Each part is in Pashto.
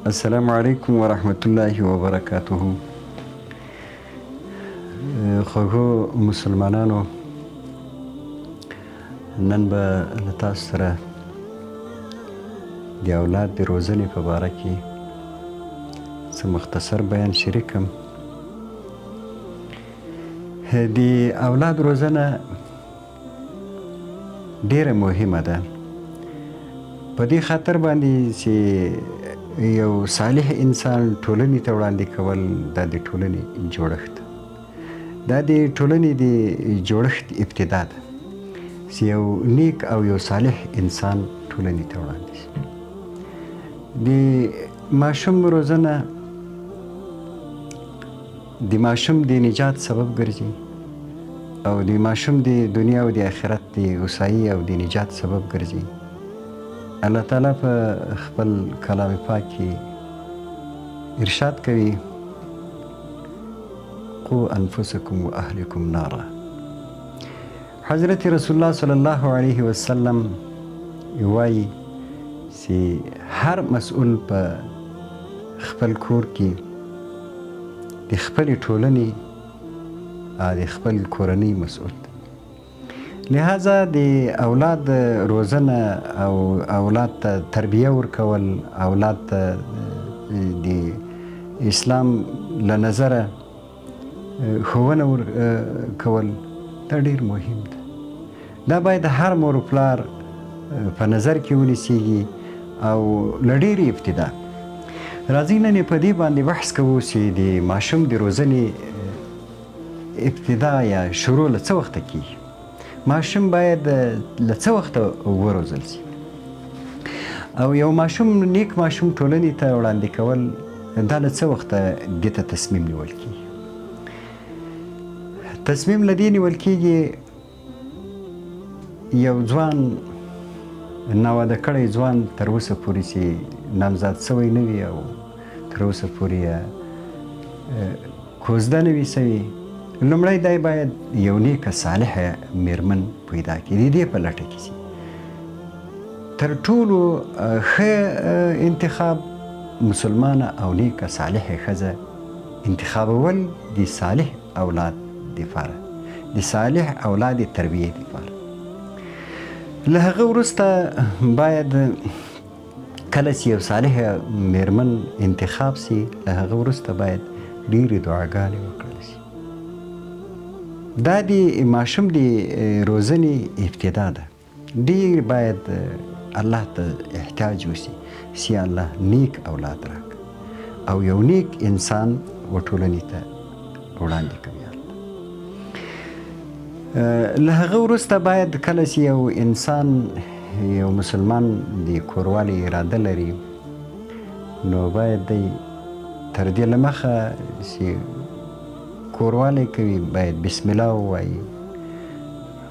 السلام علیکم ورحمت الله وبرکاته. خوږو مسلمانانو، نن به له تاسو سره د اولاد د روزنې په باره کې څه مختصر بیان شریکم. د اولاد روزنه ډیره مهمه ده، په دې خاطر باندې چې یو صالح انسان ټولنې ته وړاندې کول دا د ټولنې جوړښت، دا د ټولنې د جوړښت ابتدا ده چې یو نیک او یو صالح انسان ټولنې ته وړاندې شي. د ماشوم روزنه د ماشوم د نجات سبب ګرځي او د ماشوم د دنیا او د آخرت د هوسایي او د نجات سبب ګرځي. الله تعالی په خپل کلام پاک کې ارشاد کوي: قو انفسکم و اهلکم نارا. حضرت رسول الله صلی الله علیه وسلم وایي چې هر مسؤل په خپل کور کې د خپلې ټولنې او د خپل کورنۍ مسؤل دی. لہذا د اولاد روزنه او اولاد ته تربیه ورکول، اولاد ته د اسلام له نظره ښوونه ورکول دا ډېر مهم ده. دا باید هر مور و پلار په نظر کې ونیسیږي او له ډېرې ابتدا. راځئ نن په دې باندې بحث کوو چې د ماشوم د روزنې ابتدا یا شروع له څه وخته کېږي. ماشوم باید له څه وخته وروزل شي او یو ماشوم نیک ماشوم ټولنې ته وړاندې کول دا له څه وخته دې ته تصمیم نیول کېږي. تصمیم له دې نیول کېږي یو ځوان، ناواده کړی ځوان تر اوسه پورې چې نامزاد سوی نه وي او تر اوسه پورې کوزده نه وي سوي، لومړی دی باید یو نیکه صالحه میرمن پیدا کړي، د دې په لټه کې شي. تر ټولو ښه انتخاب مسلمانه او نیکه صالحه ښځه انتخابول د صالح اولاد دپاره، د صالح اولاد تربیې دپاره. له هغه وروسته باید کله چې یو صالحه میرمن انتخاب شي، له هغه وروسته باید ډېرې دعاګانې وکړل شي. دا د ماشوم د روزنې ابتدا ده. ډېر باید الله ته احتیاج وشي چې الله نیک اولاد راکړه او یو نیک انسان و ټولنې ته وړاندې کوي. له هغه وروسته باید کله چې یو انسان، یو مسلمان د کوروالي اراده لري، نو باید دی تر دې له مخه چې کوروالی کوي باید بسم الله ووایي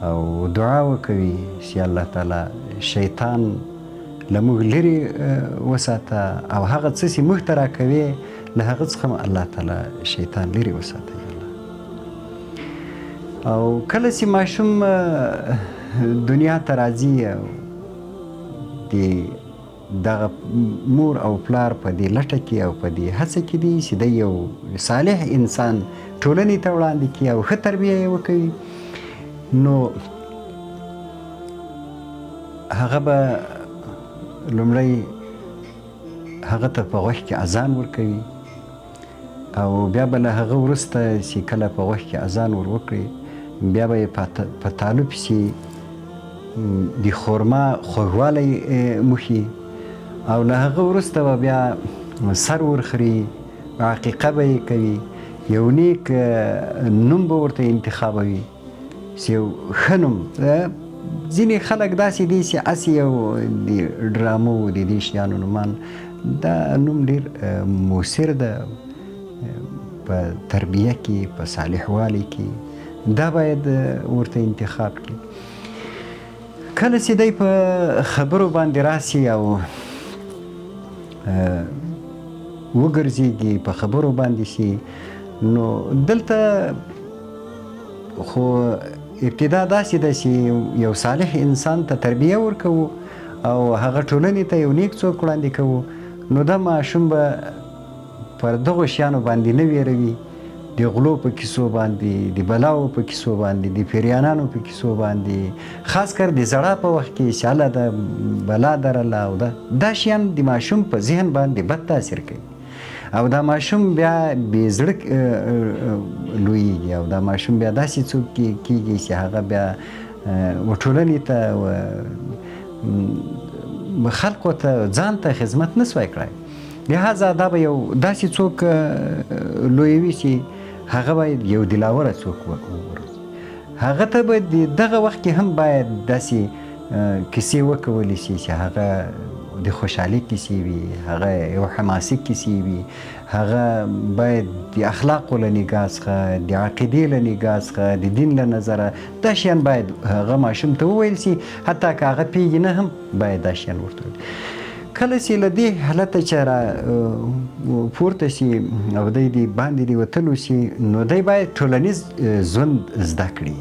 او دعا وکوي چې الله تعالی شیطان له موږ لرې وساته او هغه څه چې موږ ته راکوي له هغه څخه الله تعالی شیطان لرې وساته. او کله چې ماشوم دنیا ته راځي او د دغه مور او پلار په دې لټه کې او په دې هڅه کې دي چې د یو صالح انسان ټولنې ته وړاندې کړي او ښه تربیه یې وکوي، نو هغه به لومړی هغه ته په غوږ کې اذان ورکوي او بیا به له هغه وروسته چې کله په غوږ کې اذان ور وکړي بیا به یې په تالو پسې د خورما خوږوالی موښي او له هغه وروسته به بیا سر ورخري، عقیقه به یې کوي، یو نیک نوم به ورته انتخابوي چې یو ښه نوم. ځینې خلک داسې دي چې هسې یو د ډرامو د دې شیانو نومان، دا نوم ډېر مؤثر ده په تربیه کې، په صالحوالي کې، دا باید ورته انتخاب کړي. کله چې دی په خبرو باندې راسي او وګرځېږي، په خبرو باندې شي، نو دلته خو ابتدا داسې ده چې یو صالح انسان ته تربیه ورکوو او هغه ټولنې ته یو نیک څوک وړاندې کوو، نو دا ماشوم به پر دغو شیانو باندې نه ویروي، د غلو په کیسو باندې، د بلاو په کیسو باندې، د پیریانانو په کیسو باندې، خاص کر د زړه په وخت کې چې هله د بلا درله او دا شیان د ماشوم په ذهن باندې بد تاثیر کوي او دا ماشوم بیا بې زړه لویږي او دا ماشوم بیا داسې څوک کېږي چې هغه بیا ټولنې ته خلقو ته ځان ته خدمت نه سوای کړی. لهذا دا به یو داسې څوک لویوي چې هغه باید یو دلاوره څوک وروزي. هغه ته به دغه وخت کې هم باید داسې کیسې وکولی شي چې هغه د خوشحالۍ کیسې وي، هغه یو حماسي کیسې وي، هغه باید د اخلاقو له نګاه څخه، د عقیدې له نګاه څخه، د دین له نظره دا شیان باید هغه ماشوم ته وویل شي، حتی که هغه پوهېږي نه هم باید دا شیان ورته وویل. کله چې له دې حالته چې را پورته شي او دی د باندې د وتلو شي، نو دی باید ټولنیز ژوند زده کړي.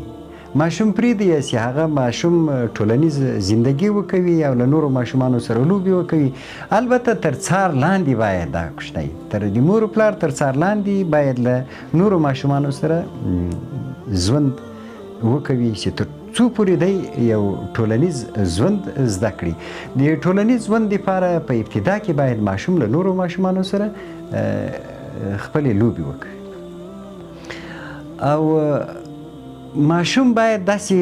ماشوم پرېږدي چې هغه ماشوم ټولنیز زندگی وکوي او له نورو ماشومانو سره لوبې وکوي. البته تر څار لاندې باید دا کوچنی تر د مور پلار تر څار لاندې باید له نورو ماشومانو سره ژوند وکوي چې تر څو پورې دی یو ټولنیز ژوند زده کړي. د ټولنیز ژوند دپاره په ابتدا کې باید ماشوم له نورو ماشومانو سره خپلې لوبې وکړي او ماشوم باید داسې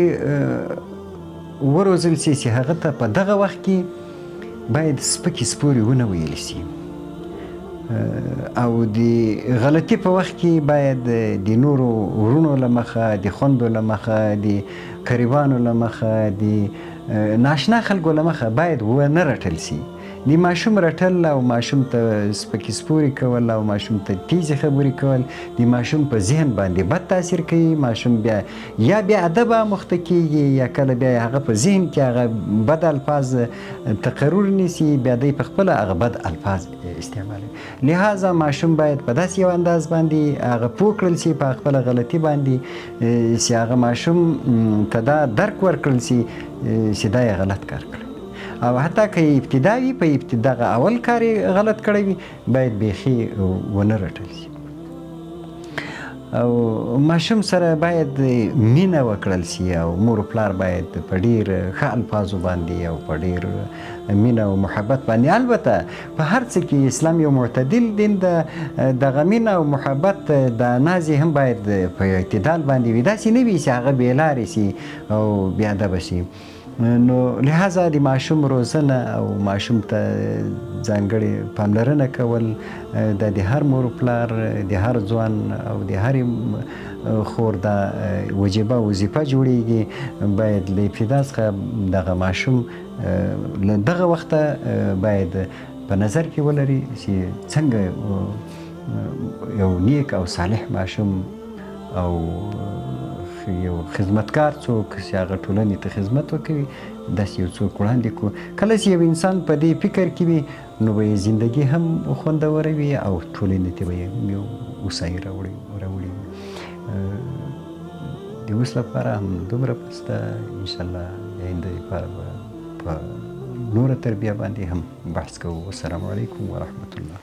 وروزل شي چې هغه ته په دغه وخت کې باید سپکې سپورې ونه ویل شي او د غلطي په وخت کې باید د نورو ورونو له مخه، د خویندو له مخه، د قریبانو له مخه، د ناشنا خلکو له مخه باید ونه رټل شي. د ماشوم رټل او ماشوم ته سپکې سپورې کول او ماشوم ته تیزې خبرې کول د ماشوم په ذهن باندې بد تاثیر کوي. ماشوم بیا یا بې ادبه مخته کیږي یا کله بیا هغه په ذهن کې هغه بد الفاظ تقرر نیسي، بیا دی په خپله هغه بد الفاظ استعمالوي. لهذا ماشوم باید په داسې یو انداز باندې هغه پوه کړل شي په خپله غلطي باندې چې هغه ماشوم ته دا درک ورکړل شي چې دا یې غلط کار کړی او حتی که ابتدا وي په دغه اول کار یې غلط کړی وي باید بیخي ونه رټل شي او ماشوم سره باید مینه وکړل شي او مور و پلار باید په ډېر ښه الفاظو باندې او په ډېر مینه او محبت باندې، البته په هر څه کې اسلام یو معتدل دین ده، دغه مینه او محبت د نازې هم باید په اعتدال باندې وي، داسې نه وي چې هغه بې لارې شي او بې ادبه شي. نو لهذا د ماشوم روزنه او ماشوم ته ځانګړې پاملرنه کول د هر مور پلار، د هر ځوان او د هرې خور دا وجیبه وظیفه جوړیږي. باید له ابتدا څخه دغه ماشوم له دغه وخته باید په نظر کې ولري چې څنګه یو نیک او صالح ماشوم او یو خدمتکار څوک چې هغه ټولنې ته خدمت وکوي داسې یو څوک وړاندې کړو. کله چې یو انسان په دې فکر کې وي نو به یې زندګي هم خوندوره وي او ټولنې ته به یې یو هوسایي راوړي. د اوس لپاره هم دومره بس ده، انشاءالله د آینده لپاره به په نوره تربیه باندې هم بحث کوو. السلام علیکم ورحمة الله.